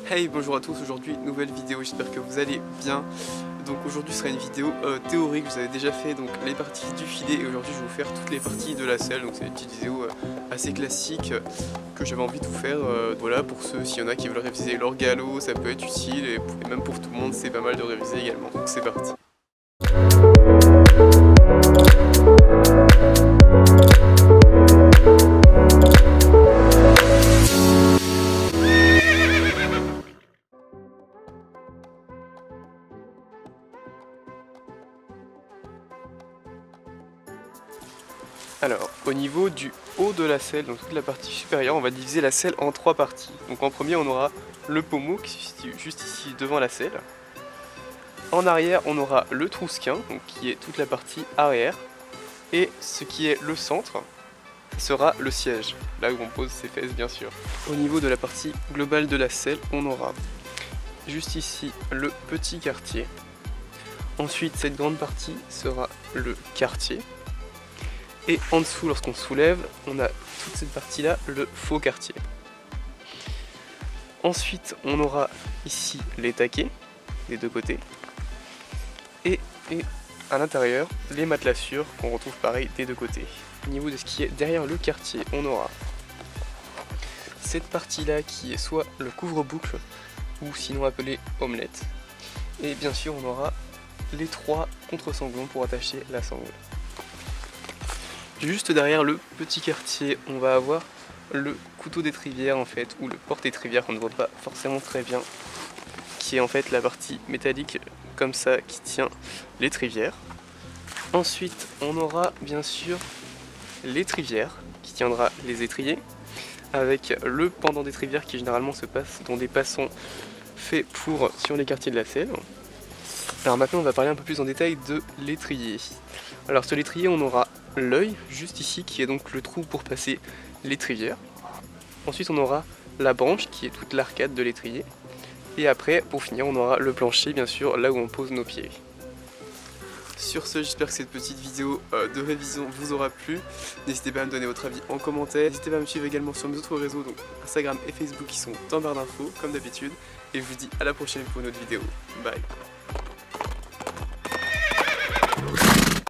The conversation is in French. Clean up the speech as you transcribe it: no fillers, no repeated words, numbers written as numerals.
Hey, bonjour à tous, aujourd'hui nouvelle vidéo, j'espère que vous allez bien. Donc aujourd'hui ce sera une vidéo théorique, vous avez déjà fait donc les parties du filet et aujourd'hui je vais vous faire toutes les parties de la selle. Donc c'est une petite vidéo assez classique que j'avais envie de vous faire, voilà, pour ceux, s'il y en a qui veulent réviser leur galop, ça peut être utile et même pour tout le monde c'est pas mal de réviser également, donc c'est parti. Alors, au niveau du haut de la selle, donc toute la partie supérieure, on va diviser la selle en trois parties. Donc en premier, on aura le pommeau qui se situe juste ici devant la selle. En arrière, on aura le trousquin, donc qui est toute la partie arrière. Et ce qui est le centre sera le siège, là où on pose ses fesses bien sûr. Au niveau de la partie globale de la selle, on aura juste ici le petit quartier. Ensuite, cette grande partie sera le quartier. Et en dessous, lorsqu'on soulève, on a toute cette partie-là, le faux quartier. Ensuite, on aura ici les taquets, des deux côtés. Et à l'intérieur, les matelassures qu'on retrouve pareil des deux côtés. Au niveau de ce qui est derrière le quartier, on aura cette partie-là qui est soit le couvre-boucle, ou sinon appelé omelette. Et bien sûr, on aura les trois contre-sanglons pour attacher la sangle. Juste derrière le petit quartier, on va avoir le couteau d'étrivière en fait, ou le porte-étrivière qu'on ne voit pas forcément très bien, qui est en fait la partie métallique comme ça qui tient l'étrivière. Ensuite, on aura bien sûr l'étrivière qui tiendra les étriers, avec le pendant d'étrivière qui généralement se passe dans des passons faits sur les quartiers de la selle. Alors maintenant, on va parler un peu plus en détail de l'étrier. Alors sur l'étrier, on aura l'œil juste ici qui est donc le trou pour passer l'étrivière. Ensuite on aura la branche qui est toute l'arcade de l'étrier. Et après pour finir on aura le plancher bien sûr, là où on pose nos pieds. Sur ce, j'espère que cette petite vidéo de révision vous aura plu. N'hésitez pas à me donner votre avis en commentaire. N'hésitez pas à me suivre également sur mes autres réseaux, donc Instagram et Facebook qui sont en barre d'infos comme d'habitude. Et je vous dis à la prochaine pour une autre vidéo. Bye.